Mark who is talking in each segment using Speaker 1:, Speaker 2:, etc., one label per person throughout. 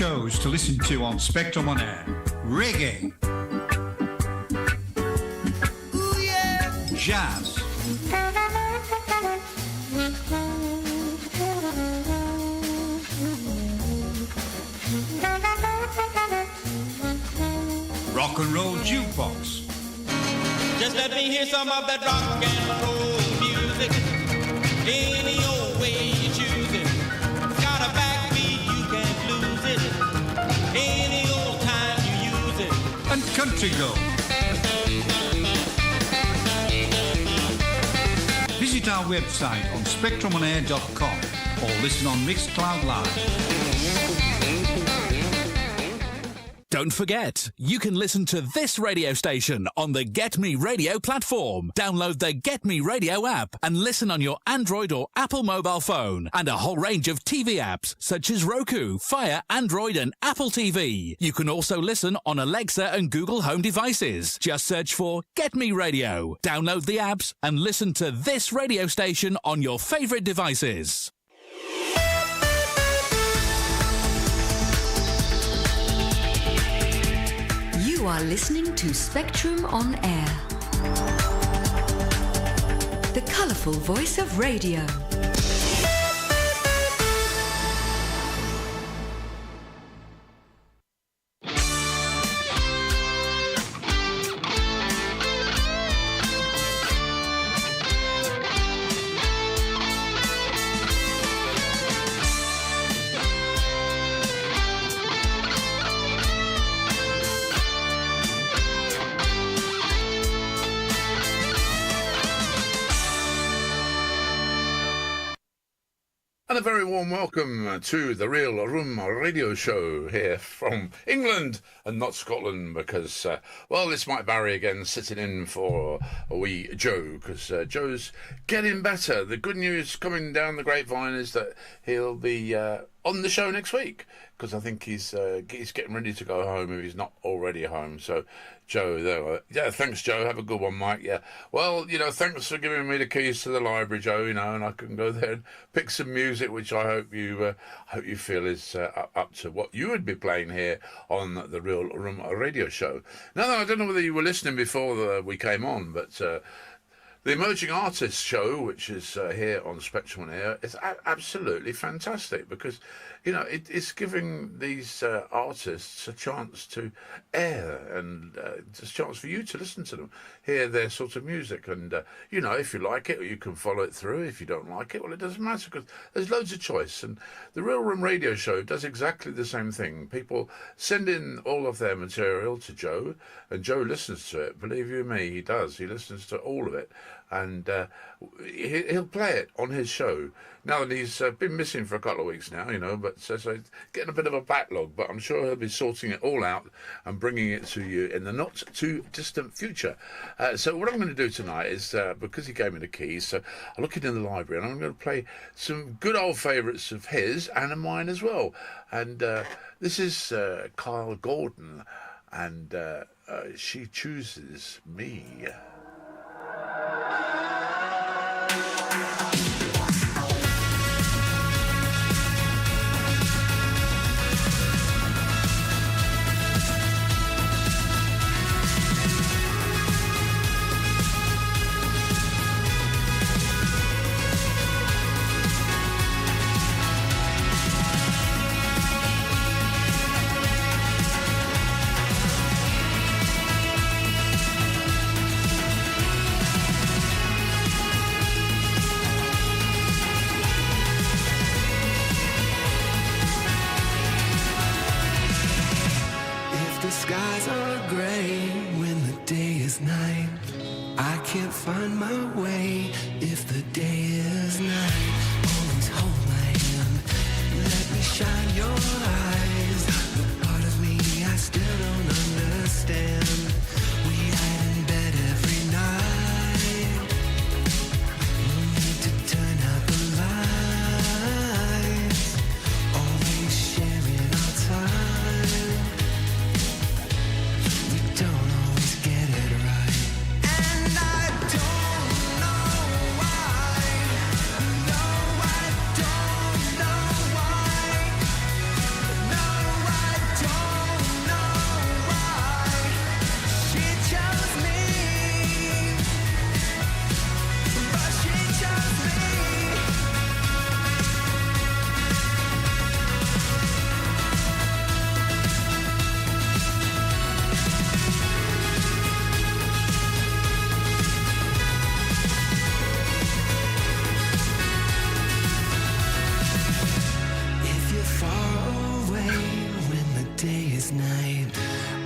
Speaker 1: shows to listen to on Spectrum on Air. Reggae. Ooh, yeah. Jazz. Rock and roll jukebox.
Speaker 2: Just let me hear some of that rock and roll music. Any old way you choose it. Got a backbeat, you can't lose it. Any old time you use it.
Speaker 1: And country gold. Visit our website on spectrumonair.com or listen on Mixcloud Live.
Speaker 3: Don't forget, you can listen to this radio station on the Get Me Radio platform. Download the Get Me Radio app and listen on your Android or Apple mobile phone. And a whole range of TV apps such as Roku, Fire, Android and Apple TV. You can also listen on Alexa and Google Home devices. Just search for Get Me Radio. Download the apps and listen to this radio station on your favourite devices.
Speaker 4: You are listening to Spectrum on Air. The colourful voice of radio.
Speaker 5: And a very warm welcome to the Real Room Radio Show here from England and not Scotland because, well, it's Mike Barry again sitting in for a wee Joe because Joe's getting better. The good news coming down the grapevine is that he'll be on the show next week because I think he's getting ready to go home if he's not already home. So, Joe, there. Yeah, thanks, Joe. Have a good one, Mike. Yeah. Well, thanks for giving me the keys to the library, Joe. And I can go there and pick some music, which I hope you feel is up to what you would be playing here on the Real Room Radio Show. Now, I don't know whether you were listening before we came on, but the Emerging Artists Show, which is here on Spectrum on Air, is absolutely fantastic because, it's giving these artists a chance to air and it's a chance for you to listen to them, hear their sort of music. And, if you like it, you can follow it through. If you don't like it, well, it doesn't matter because there's loads of choice. And the Real Room Radio Show does exactly the same thing. People send in all of their material to Joe, and Joe listens to it. Believe you me, he does. He listens to all of it. And he'll play it on his show. Now that he's been missing for a couple of weeks now, but so he's getting a bit of a backlog, but I'm sure he'll be sorting it all out and bringing it to you in the not too distant future. So what I'm going to do tonight is, because he gave me the keys, so I'm looking in the library and I'm going to play some good old favourites of his and of mine as well. And this is Kyle Gordon, and She Chooses Me.
Speaker 6: Find my way if the day is night. Always hold my hand, let me shine your eyes. The part of me I still don't understand. We hide in bed every night. No need to turn out the lights. Always sharing our time. We don't always get it right. And I don't know why. No. this night.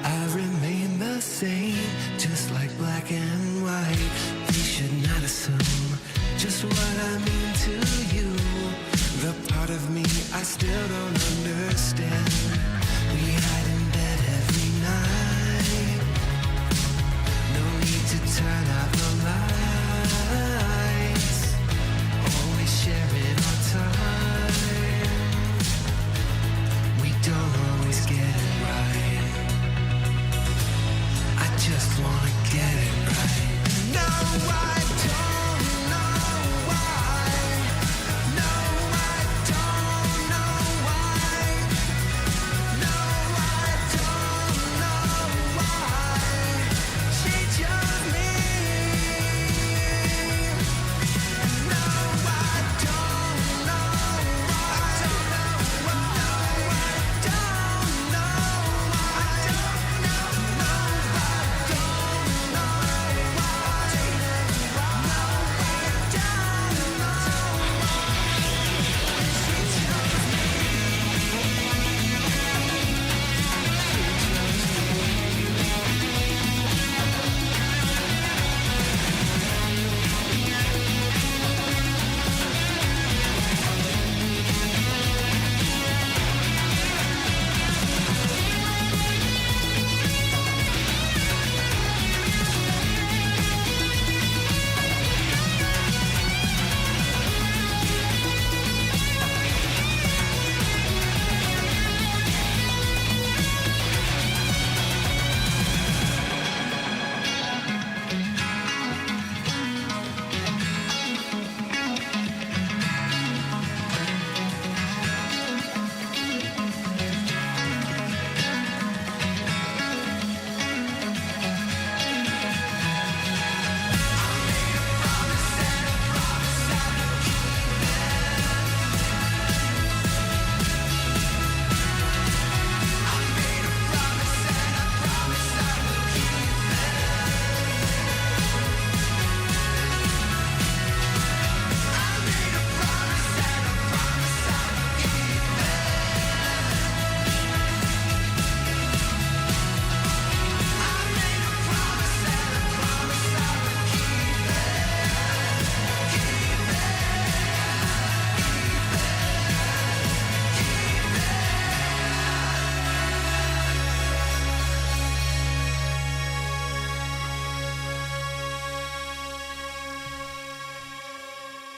Speaker 6: I remain the same, just like black and white. They should not assume just what I mean to you. The part of me I still don't understand. We hide in bed every night. No need to turn out the lights. Always sharing our time. We don't always get it right. I just wanna get it right. No, I don't know why. No, I don't know why. No, I don't know why. She chose me. No, I don't know why. I don't know why. I don't know why. I don't know why. I don't know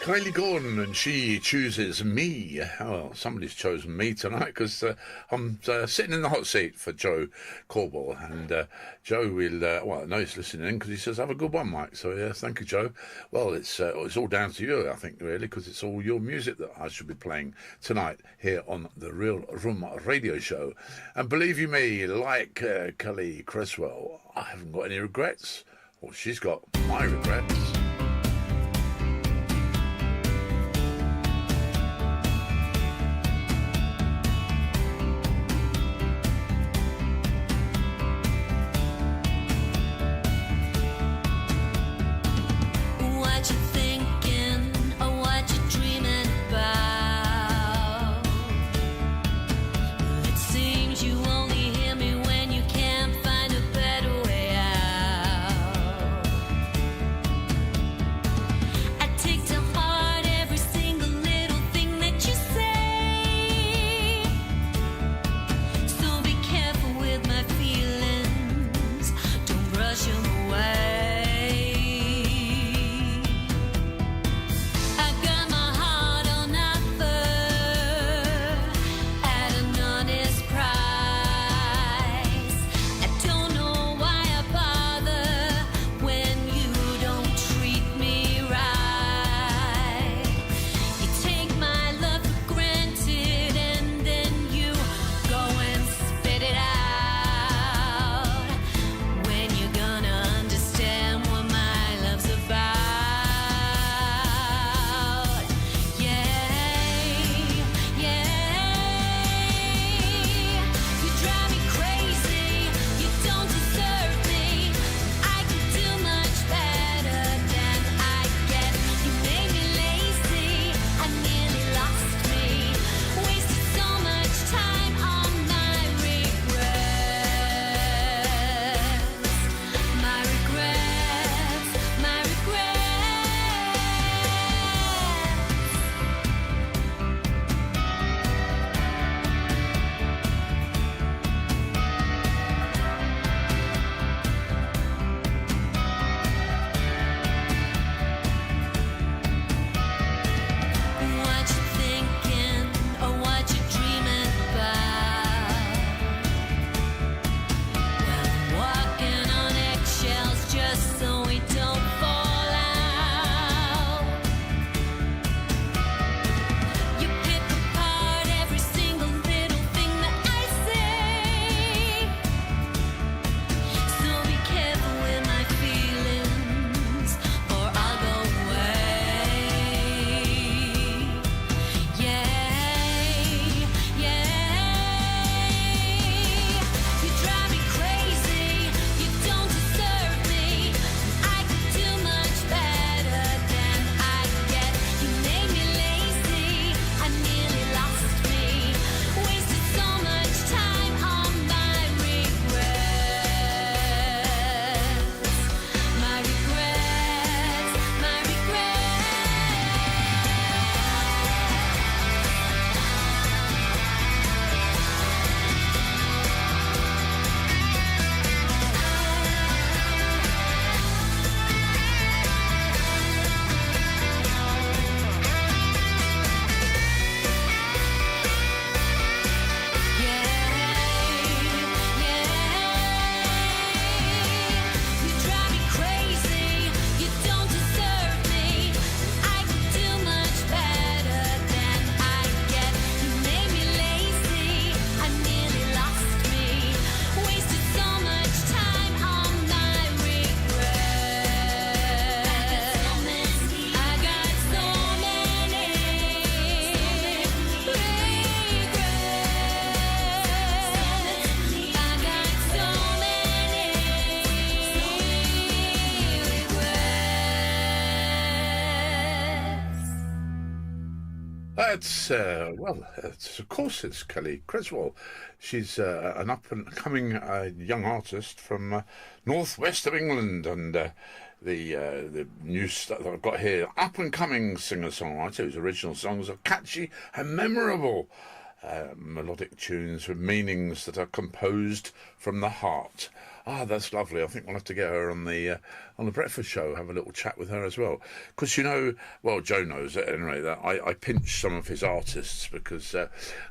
Speaker 5: Kylie Gordon, and she chooses me. Well, somebody's chosen me tonight because I'm sitting in the hot seat for Joe Corbell. And Joe will, well, I know he's listening in because he says, have a good one, Mike. So, yes, thank you, Joe. Well, it's all down to you, I think, really, because it's all your music that I should be playing tonight here on the Real Room Radio Show. And believe you me, like Kelly Cresswell, I haven't got any regrets. Well, she's got my regrets. Of course it's Kelly Creswell. She's an up-and-coming young artist from northwest of England, and the new stuff that I've got here, up-and-coming singer-songwriter whose original songs are catchy and memorable. Melodic tunes with meanings that are composed from the heart. Ah, that's lovely. I think we'll have to get her on the breakfast show, have a little chat with her as well. Because, Joe knows it anyway, that I pinched some of his artists because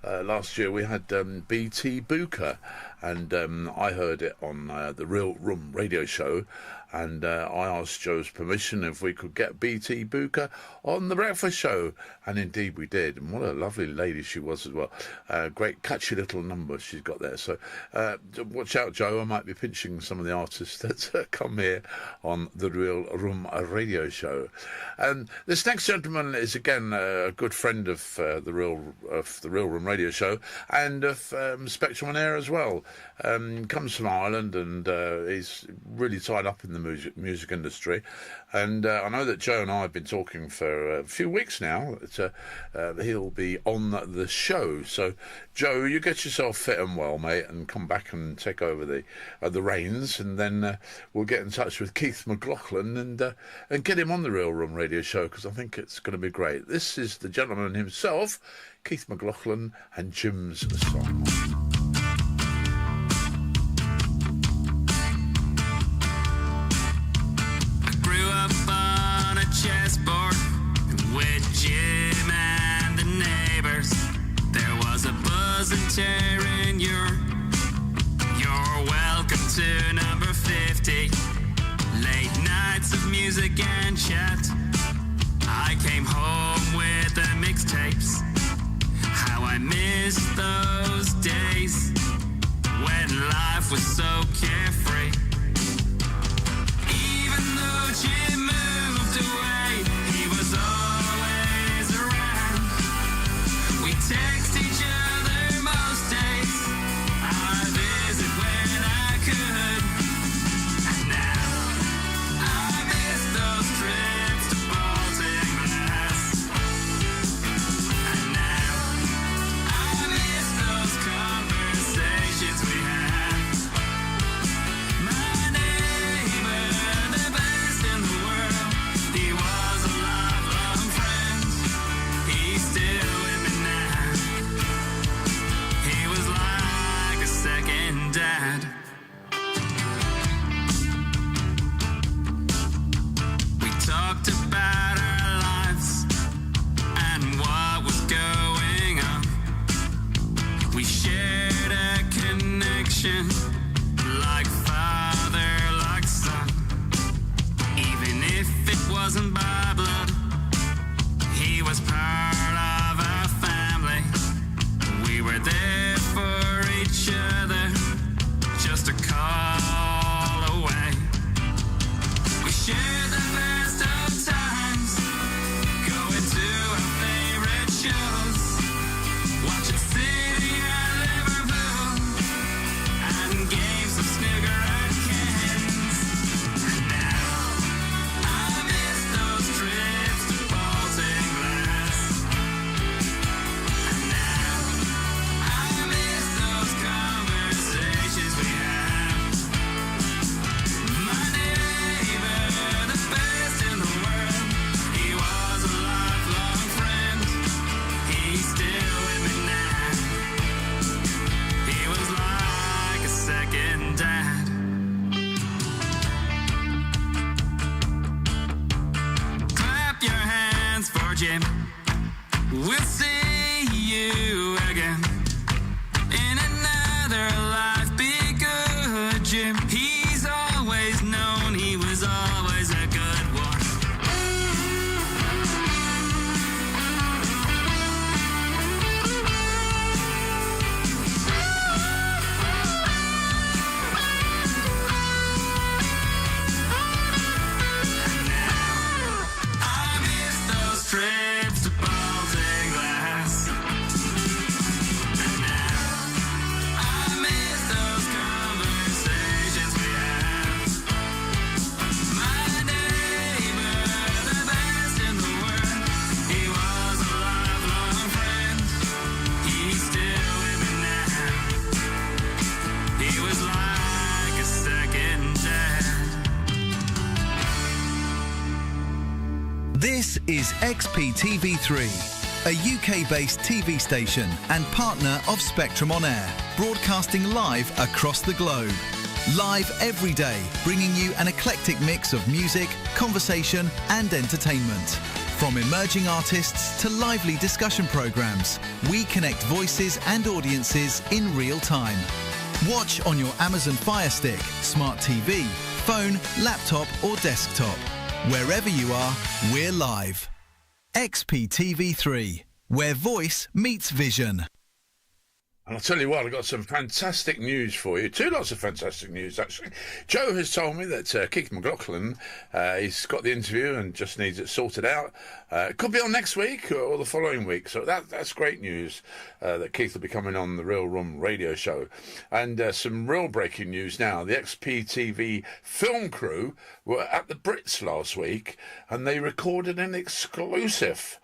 Speaker 5: last year we had BT Booker, and I heard it on the Real Room radio show, and I asked Joe's permission if we could get BT Booker on the breakfast show, and indeed we did. And what a lovely lady she was as well. Great catchy little number she's got there. So watch out, Joe. I might be pinching some of the artists that come here on the Real Room radio show. And this next gentleman is again a good friend of the Real Room radio show and of Spectrum on Air as well. Comes from Ireland, and he's really tied up in the music industry. And I know that Joe and I have been talking for a few weeks now. He'll be on the show. So, Joe, you get yourself fit and well, mate, and come back and take over the reins, and then we'll get in touch with Keith McLaughlin and get him on the Real Room radio show, because I think it's going to be great. This is the gentleman himself, Keith McLaughlin, and Jim's song.
Speaker 7: Chessboard with Jim and the neighbors. There was a buzz and tearing. You're welcome to number 50. Late nights of music and chat. I came home with the mixtapes. How I missed those days when life was so carefree. Even though Jim moved away, he was always around. We text each other most days. I visit when I could. And now I miss those trips to Baltic Glass. And now I miss those conversations we had. My neighbor, the best in the world, he was a lifelong friend. He's still with me now. He was like a second dad. We talked about our lives and what was going on. We shared a connection, like father, like son. Even if it wasn't by blood, he was part of our family. We were there for each other, just a call away. We shared the best of times, going to our favorite shows, watching City and Liverpool, and games of snooker and cans. And now I miss those
Speaker 8: This is XPTV3, a UK-based TV station and partner of Spectrum On Air, broadcasting live across the globe. Live every day, bringing you an eclectic mix of music, conversation and entertainment. From emerging artists to lively discussion programmes, we connect voices and audiences in real time. Watch on your Amazon Fire Stick, smart TV, phone, laptop or desktop. Wherever you are, we're live. XPTV3, where voice meets vision.
Speaker 5: And I'll tell you what, I've got some fantastic news for you. Two lots of fantastic news, actually. Joe has told me that Keith McLaughlin, he's got the interview and just needs it sorted out. It could be on next week or the following week. So that's great news that Keith will be coming on the Real Room radio show. And some real breaking news now. The XPTV film crew were at the Brits last week and they recorded an exclusive.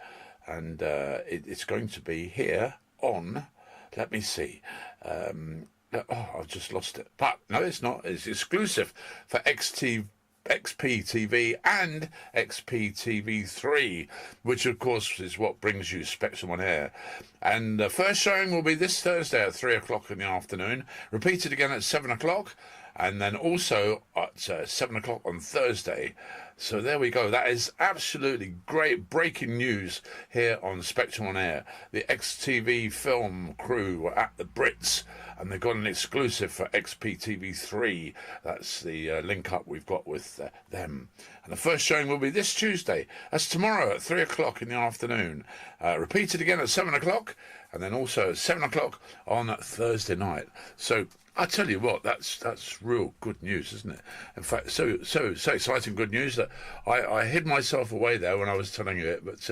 Speaker 5: And it's going to be here on... Let me see. I've just lost it. But no, it's not. It's exclusive for XPTV and XPTV3, which of course is what brings you Spectrum On Air. And the first showing will be this Thursday at 3 o'clock in the afternoon, repeated again at 7 o'clock, and then also at 7 o'clock on Thursday. So there we go. That is absolutely great breaking news here on Spectrum On Air. The XTV film crew were at the Brits and they got an exclusive for XPTV3. That's the link up we've got with them. And the first showing will be this Tuesday. That's tomorrow at 3 o'clock in the afternoon. Repeated again at 7 o'clock and then also at 7 o'clock on Thursday night. So I tell you what, that's real good news, isn't it? In fact, so exciting good news that I hid myself away there when I was telling you it, but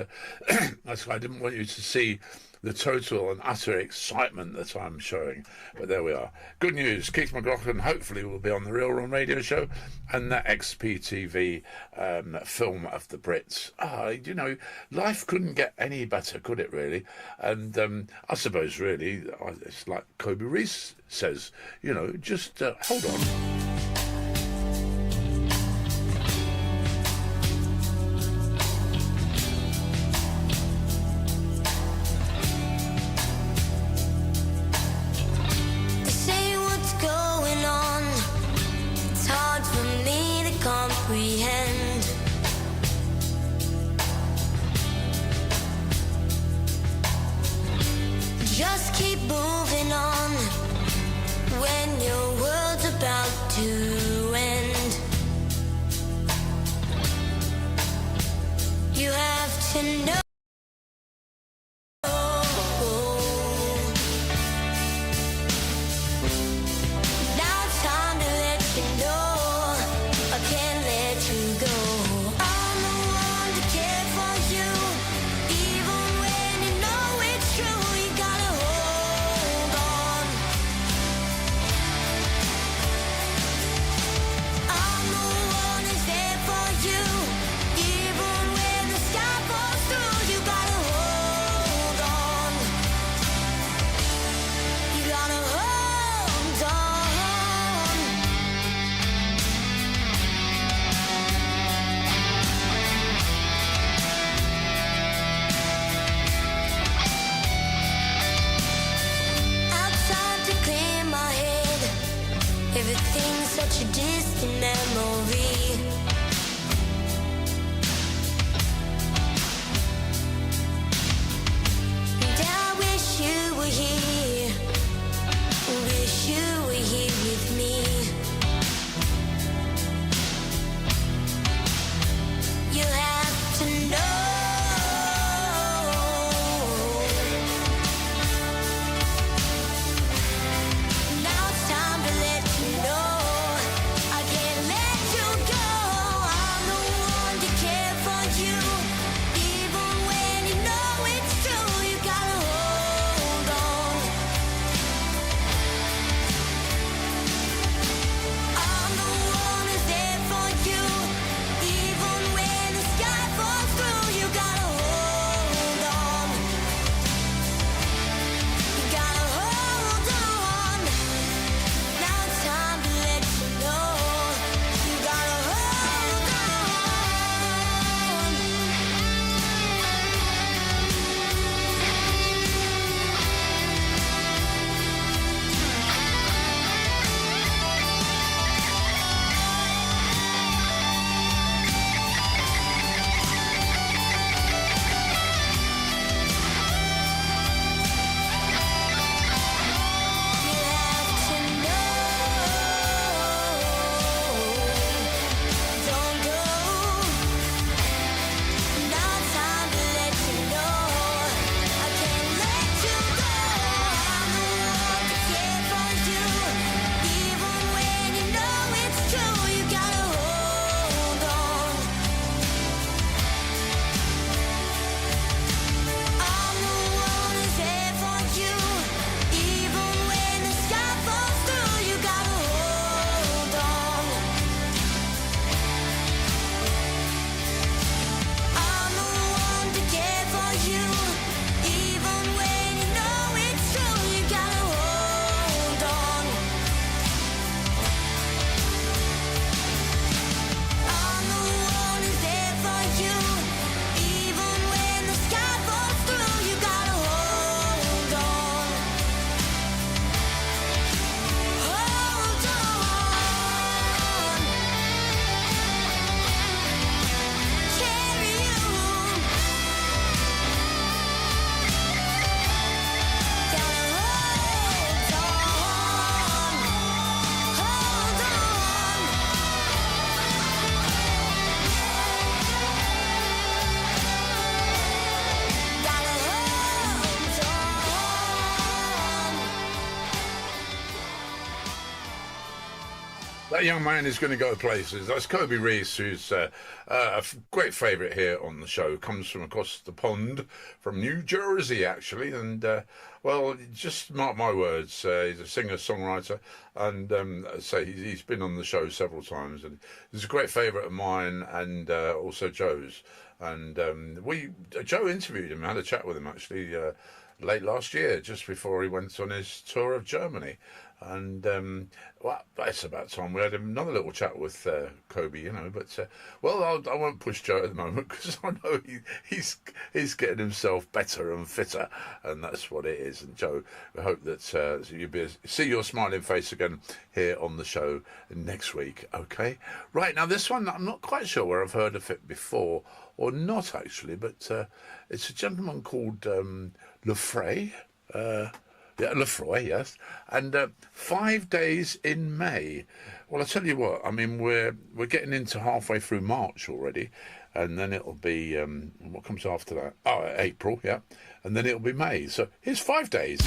Speaker 5: I didn't want you to see the total and utter excitement that I'm showing. But there we are. Good news. Keith McLaughlin hopefully will be on the Real Room radio show and the XPTV film of the Brits. You know, life couldn't get any better, could it really? And I suppose really, it's like Kobe Reese says, you know, just hold on.
Speaker 9: Just keep moving on when your world's about to end. You have to know. Now it's time to let you know I can't let you go. I'm the one to care for you, even when you know it's true. You gotta hold on. I'm the one who's there for you, even when the sky falls through. You gotta hold on. You gotta hold on. Outside to clear my head. Everything's such a distant memory. And I wish you were here. Wish you were here with me. You have to know. Now it's time to let you know I can't let you go.
Speaker 5: That young man is going to go places. That's Kobe Reese, who's great favourite here on the show. Comes from across the pond, from New Jersey, actually. And, well, just mark my words, he's a singer-songwriter. And he's been on the show several times. And he's a great favourite of mine and also Joe's. And Joe interviewed him, had a chat with him, actually, late last year, just before he went on his tour of Germany. And, well, it's about time we had another little chat with Kobe, you know. But, I won't push Joe at the moment because I know he's getting himself better and fitter, and that's what it is. And, Joe, I hope that you'll see your smiling face again here on the show next week, okay? Right, now this one, I'm not quite sure where I've heard of it before or not, actually, but it's a gentleman called Lefroy. Lefroy, yes. And 5 days in May. Well, I tell you what, I mean, we're getting into halfway through March already, and then it'll be, what comes after that? Oh, April, yeah. And then it'll be May. So here's 5 days.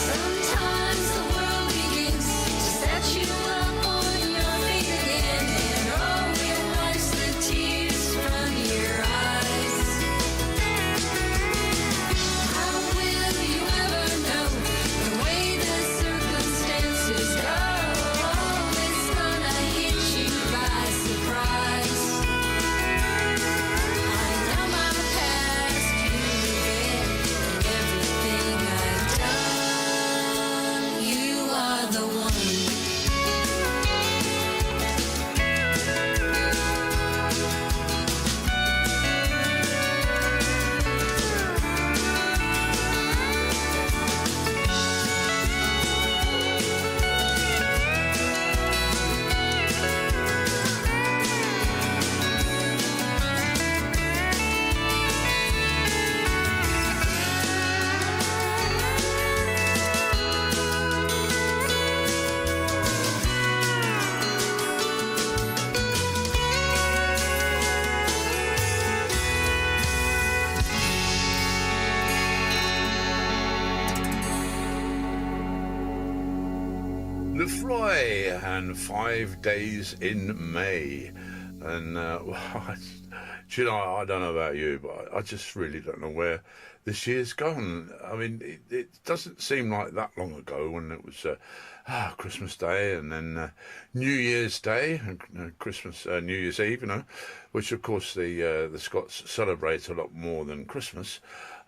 Speaker 9: Sometimes
Speaker 5: Lefroy and 5 Days in May. And, do you know, I don't know about you, but I just really don't know where this year's gone. I mean, it doesn't seem like that long ago when it was Christmas Day and then New Year's Day and Christmas, New Year's Eve, you know, which of course the Scots celebrate a lot more than Christmas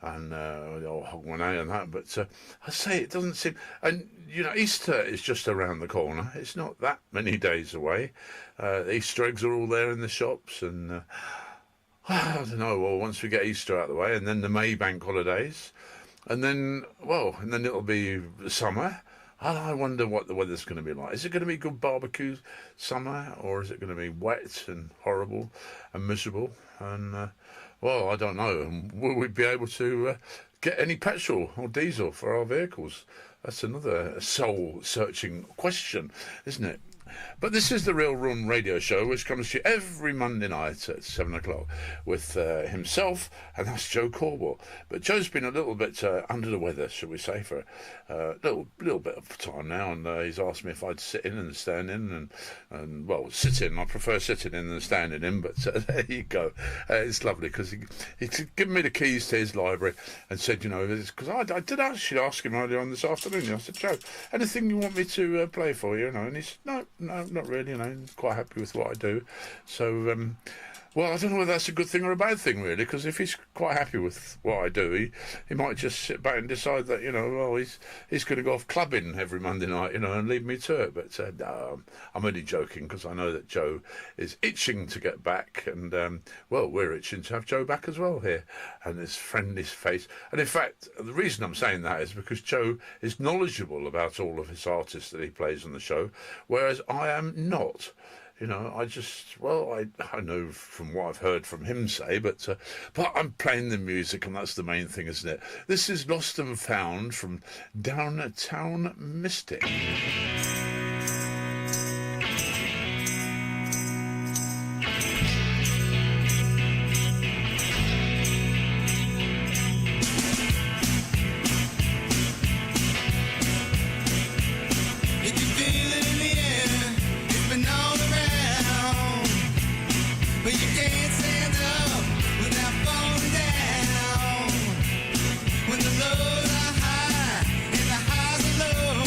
Speaker 5: and Hogmanay and that. But I say it doesn't seem, and you know, Easter is just around the corner. It's not that many days away. The Easter eggs are all there in the shops and. I don't know, well, once we get Easter out of the way, and then the May bank holidays, and then it'll be summer, and I wonder what the weather's going to be like. Is it going to be good barbecue summer, or is it going to be wet and horrible and miserable? And, well, I don't know. And will we be able to get any petrol or diesel for our vehicles? That's another soul-searching question, isn't it? But this is the Real Room Radio Show, which comes to you every Monday night at 7 o'clock with himself, and that's Joe Corwell. But Joe's been a little bit under the weather, shall we say, for a little bit of time now, and he's asked me if I'd sit in and stand in, and well, sit in. I prefer sitting in than standing in, but there you go. It's lovely because he's given me the keys to his library and said, you know, because I did actually ask him earlier on this afternoon. I said, Joe, anything you want me to play for you? You know, and he said, no, not really, you know, I'm quite happy with what I do. So, well, I don't know whether that's a good thing or a bad thing, really, because if he's quite happy with what I do, he might just sit back and decide that, you know, well, he's going to go off clubbing every Monday night, you know, and leave me to it. But no, I'm only joking, because I know that Joe is itching to get back, and, well, we're itching to have Joe back as well here, and his friendly face. And in fact, the reason I'm saying that is because Joe is knowledgeable about all of his artists that he plays on the show, whereas I am not. You know, I know from what I've heard from him say, but I'm playing the music, and that's the main thing, isn't it? This is Lost and Found from Downtown Mystic.
Speaker 6: When the lows are high and the highs are low,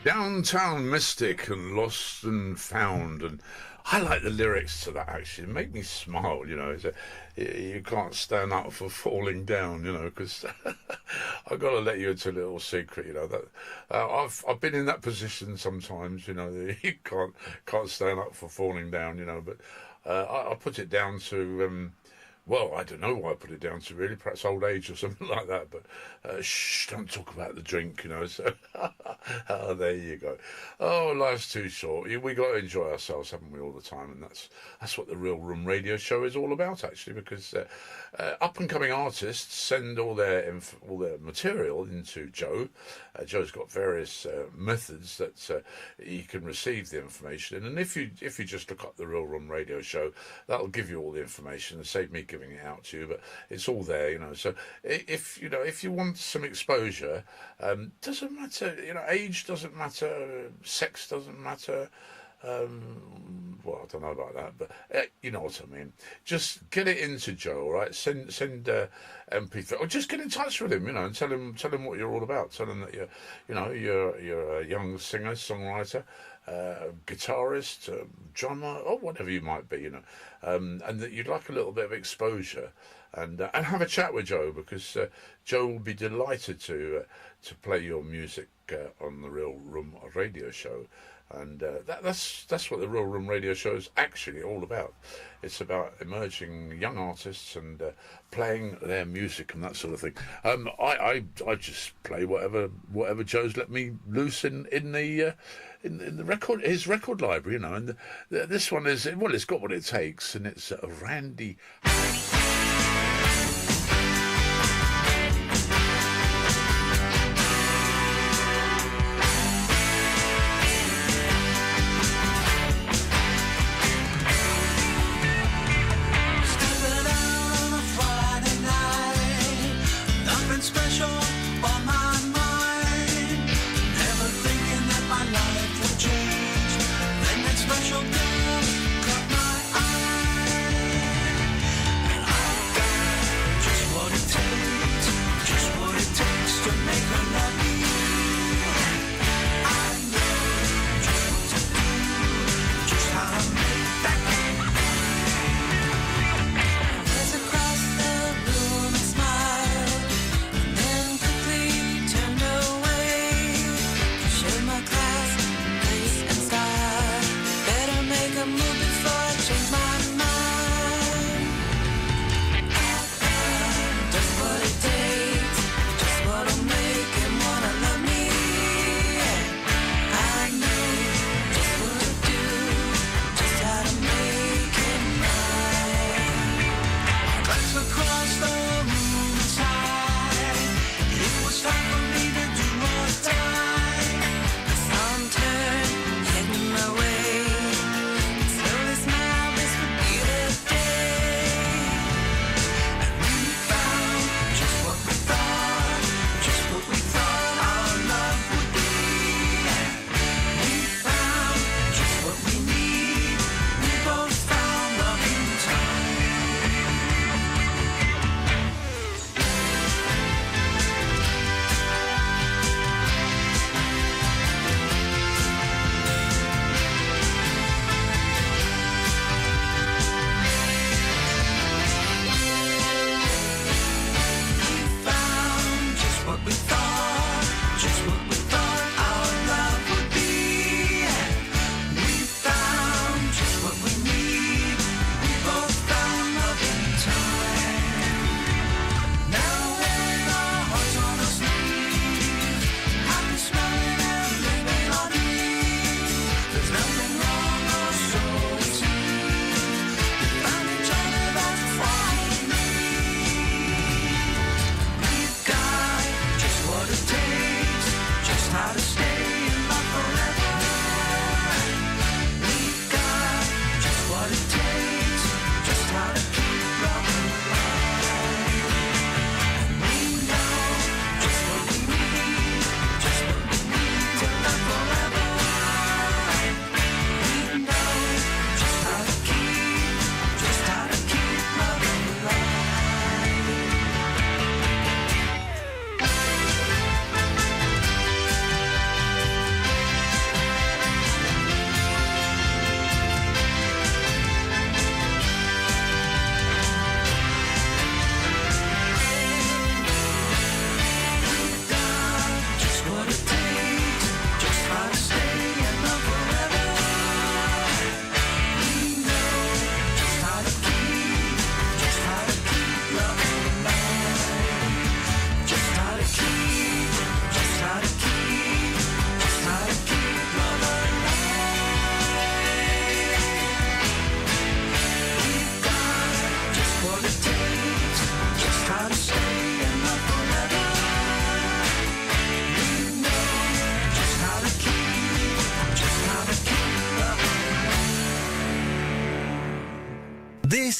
Speaker 5: Downtown Mystic and Lost and Found, and I like the lyrics to that actually. They make me smile, you know. You can't stand up for falling down, you know, because I've got to let you into a little secret, you know, that I've been in that position sometimes, you know. You can't stand up for falling down, you know, but I put it down to well, I don't know why I put it down to, really, perhaps old age or something like that, but shh, don't talk about the drink, you know, so there you go. Oh, life's too short. We got to enjoy ourselves, haven't we, all the time, and that's what the Real Room Radio Show is all about, actually, because up-and-coming artists send all their material into Joe. Joe's got various methods that you can receive the information in, and if you just look up the Real Room Radio Show, that'll give you all the information and save me giving it out to you, but it's all there, you know. So if you want some exposure, doesn't matter, you know, age doesn't matter, sex doesn't matter. Well, I don't know about that, but you know what I mean. Just get it into Joe, all right? Send MP3, or just get in touch with him, you know, and tell him what you're all about. Tell him that you're a young singer, songwriter, guitarist, drummer, or whatever you might be, you know, and that you'd like a little bit of exposure, and have a chat with Joe, because Joe will be delighted to play your music on the Real Room Radio Show. And that's what the Real Room Radio Show is actually all about. It's about emerging young artists and playing their music and that sort of thing. I just play whatever Joe's let me loose in the his record library, you know. And this one is, well, it's got what it takes, and it's Randy.
Speaker 6: Across the room and smile, and then quickly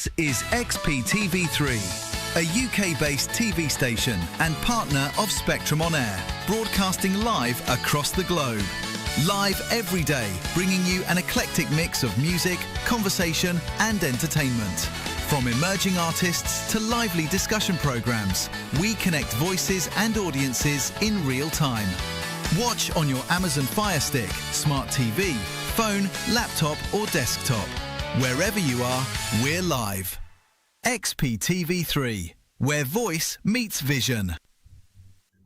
Speaker 8: This is XPTV3, a UK-based TV station and partner of Spectrum On Air, broadcasting live across the globe. Live every day, bringing you an eclectic mix of music, conversation and entertainment. From emerging artists to lively discussion programmes, we connect voices and audiences in real time. Watch on your Amazon Fire Stick, smart TV, phone, laptop or desktop. Wherever you are, we're live. XPTV3, where voice meets vision.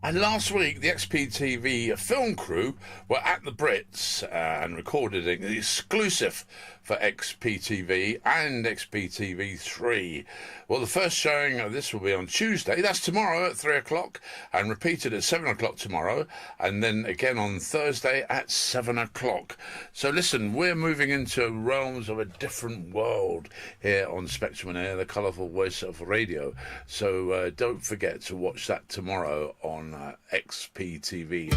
Speaker 5: And last week, the XPTV film crew were at the Brits and recorded an exclusive for XPTV and XPTV3. Well, the first showing of this will be on Tuesday. That's tomorrow at 3 o'clock and repeated at 7 o'clock tomorrow. And then again on Thursday at 7 o'clock. So listen, we're moving into realms of a different world here on Spectrum On Air, the colourful voice of radio. So don't forget to watch that tomorrow on XPTV3.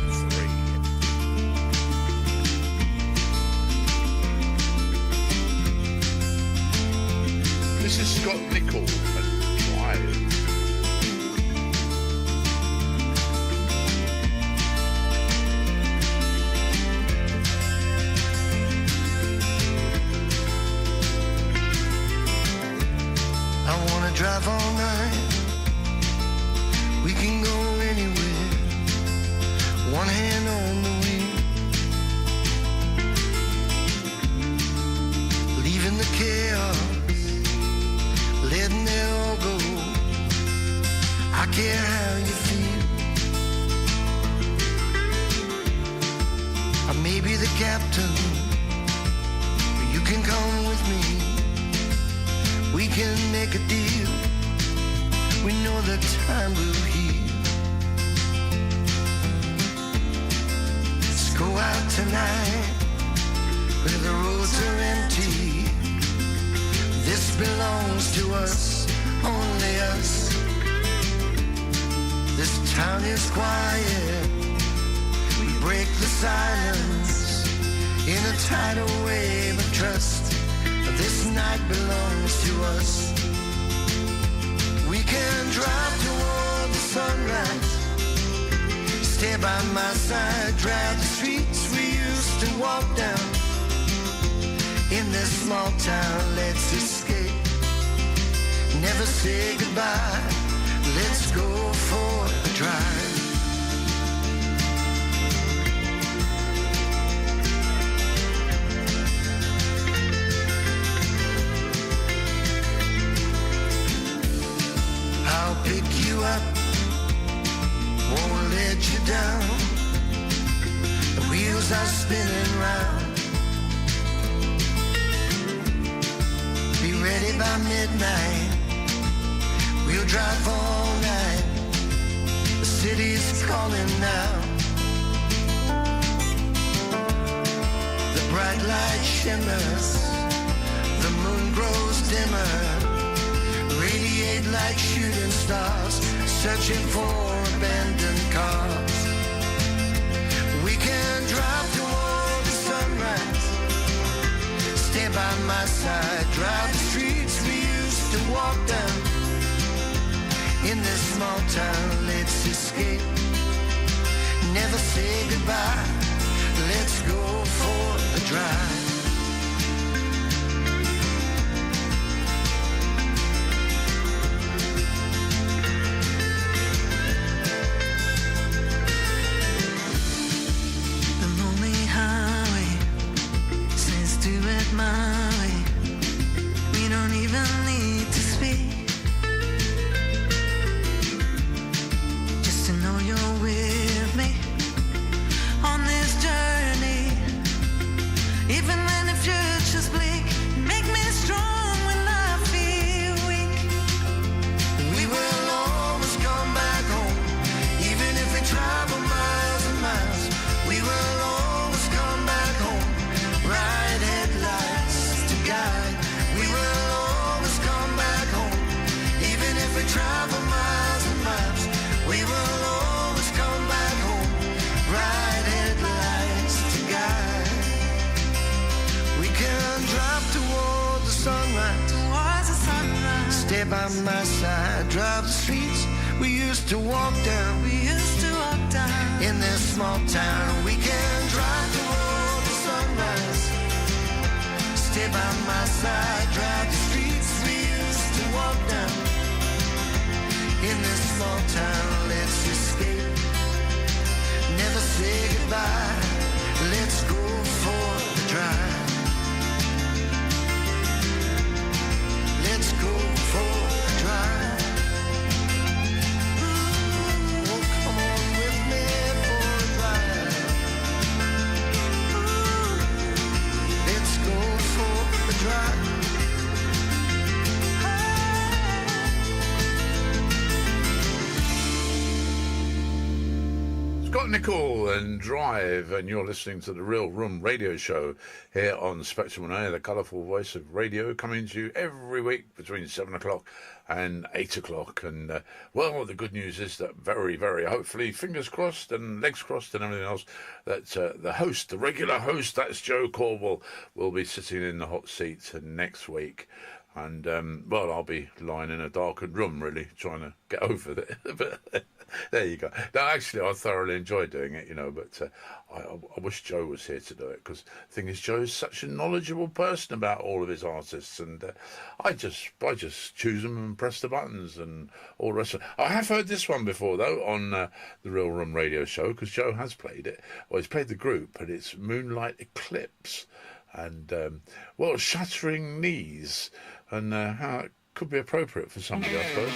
Speaker 5: This is Scott Nickel and Drive.
Speaker 6: I wanna drive all night. We can go anywhere. One hand on the wheel. Leaving the chaos, letting it all go. I care how you feel. I may be the captain, but you can come with me. We can make a deal. We know the time will heal. Let's go out tonight where the roads are empty. This belongs to us, only us. This town is quiet. We break the silence in a tidal wave of trust. This night belongs to us. We can drive toward the sunrise. Stay by my side, drive the streets we used to walk down. In this small town, let's escape. Never say goodbye. Let's go for a drive. I'll pick you up, won't let you down. The wheels are spinning round. Be ready by midnight. We'll drive all night. The city's calling now. The bright light shimmers. The moon grows dimmer. Radiate like shooting stars, searching for abandoned cars. We can drive toward the sunrise. Stay by my side, drive the streets we used to walk down. In this small town, let's escape. Never say goodbye. Let's go for a drive.
Speaker 10: My way. We don't even need to speak, just to know you're with me on this journey. Even
Speaker 6: by my side, drive the streets we used to walk down. In this small town, we can drive toward the sunrise. Stay by my side, drive the streets we used to walk down. In this small town, let's escape. Never say goodbye. Let's go for the drive. Let's go for the drive. Ooh, come on with me for a drive. Ooh, let's go for the drive.
Speaker 5: Scott Nicol and Drive, and you're listening to the Real Room radio show here on Spectrum on Air, the colourful voice of radio, coming to you every week between 7 o'clock and 8 o'clock. And, well, the good news is that very, very hopefully, fingers crossed and legs crossed and everything else, that the host, the regular host, that's Joe Corwell, will be sitting in the hot seat next week. And, well, I'll be lying in a darkened room, really, trying to get over it. But there you go. No, actually, I thoroughly enjoy doing it, you know, but I wish Joe was here to do it, because the thing is, Joe is such a knowledgeable person about all of his artists, and I just choose them and press the buttons and all the rest of it. I have heard this one before, though, on the Real Room radio show, because Joe has played it. Well, he's played the group, and it's Moonlight Eclipse. And, well, Shattering Knees, and how it could be appropriate for somebody, I suppose.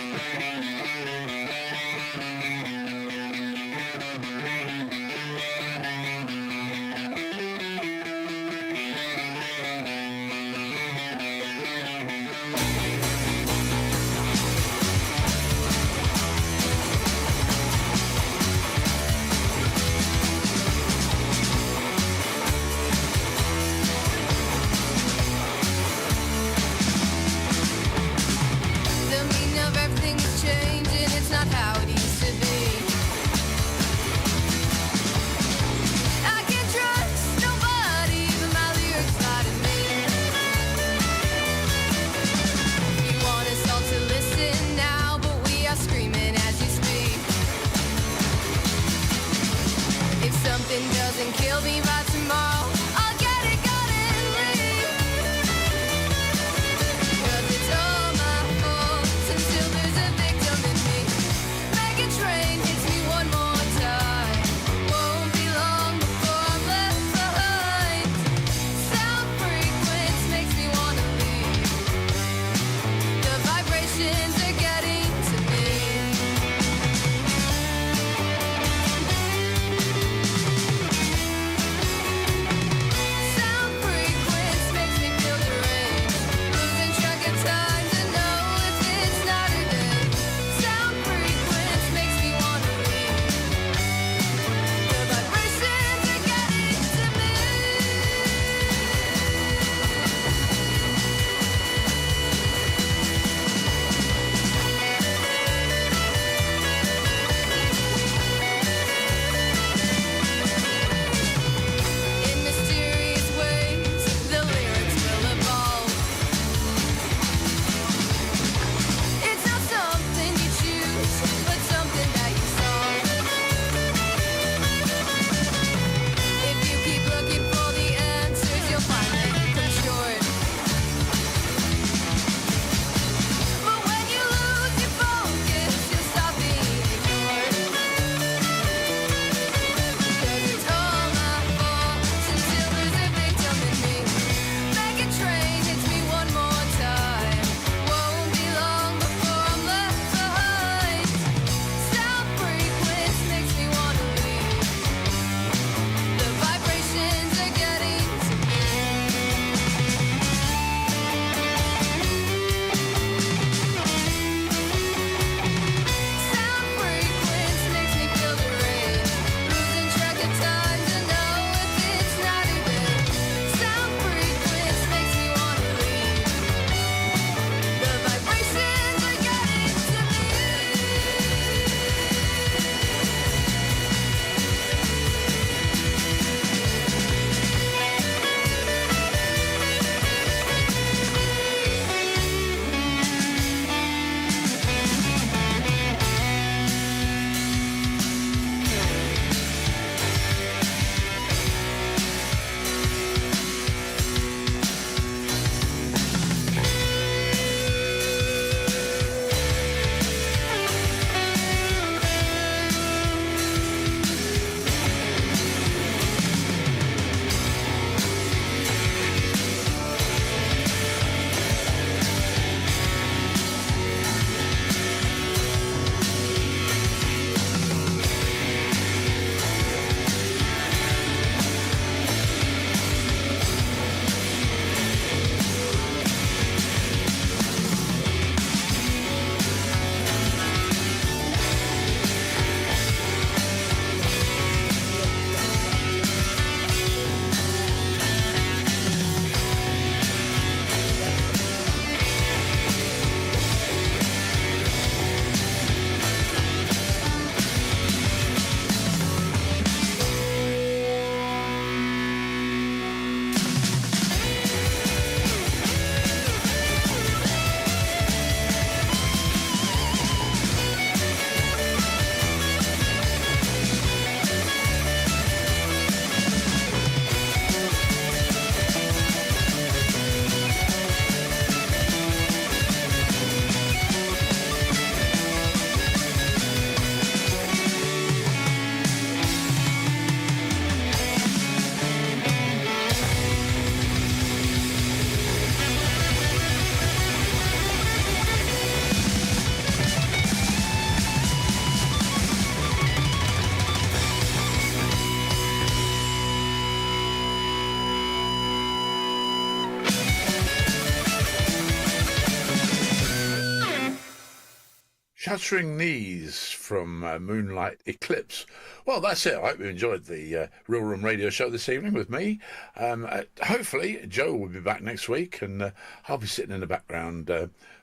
Speaker 5: Shattering Knees from Moonlight Eclipse. Well, that's it. I hope you enjoyed the Real Room Radio Show this evening with me. Hopefully, Joe will be back next week, and I'll be sitting in the background,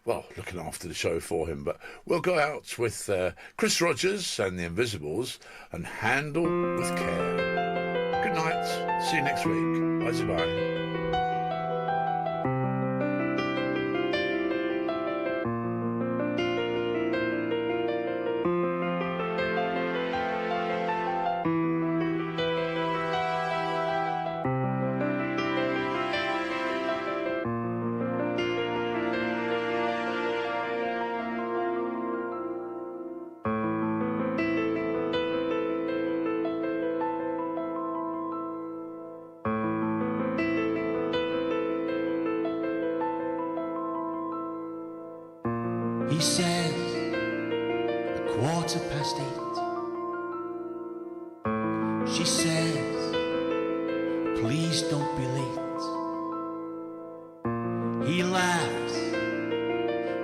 Speaker 5: looking after the show for him. But we'll go out with Chris Rogers and the Invisibles and Handle with Care. Good night. See you next week. Bye-bye.
Speaker 6: He says 8:15. She says, please don't be late. He laughs,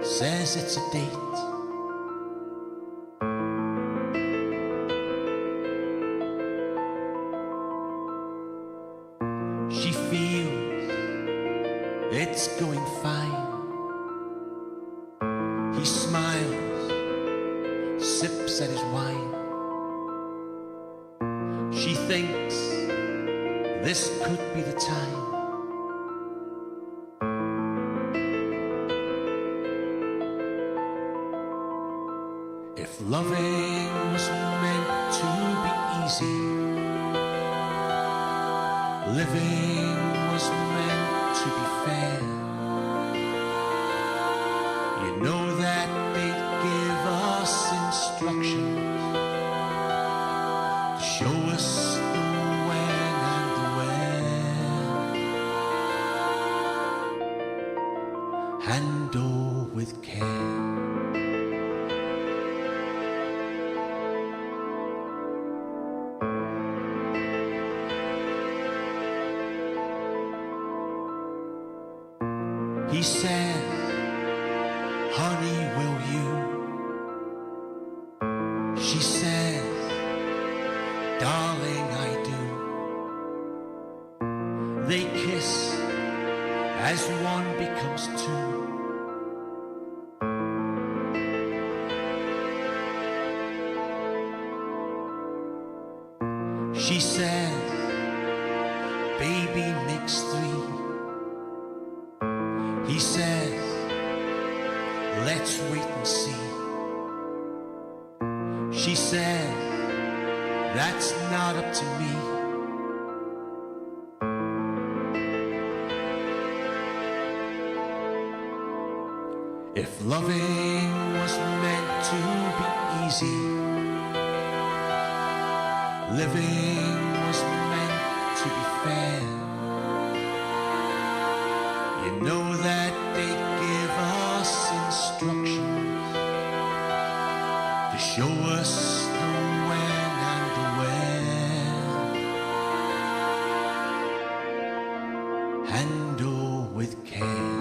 Speaker 6: says it's a date. She feels it's going fine. He smiles, sips at his wine. She thinks this could be the time. If loving was meant to be easy, living was meant to be fair, you know that they'd give us instructions to show us the when and the where. Handle with care. He said, honey, will you? She says, darling, I do. They kiss as one becomes two. She says, baby makes three. He says, let's wait and see. She says, that's not up to me. If loving was meant to be easy, living was meant to be fair, you know that they give us instructions to show us the when and the where. Handle with care.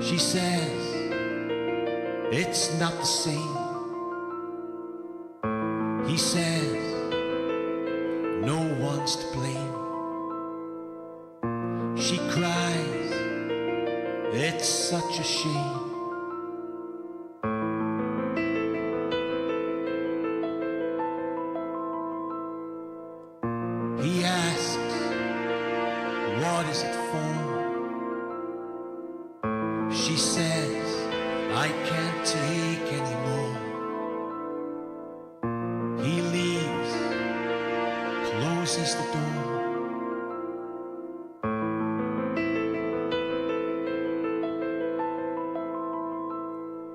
Speaker 6: She says, it's not the same. He says, no one's to blame. She cries, it's such a shame. He asks, what is it for? I can't take anymore. He leaves, closes the door.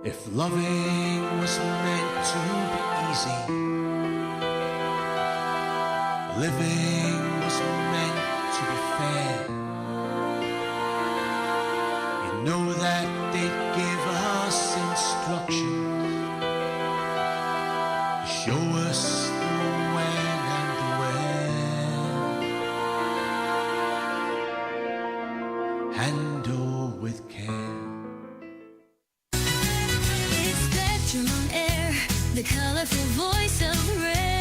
Speaker 6: If loving was meant to be easy, living was meant to be fair, you know that they'd give us instructions, show us the when and where. Handle with care.
Speaker 9: It's Spectrum on air, the colorful voice of rain.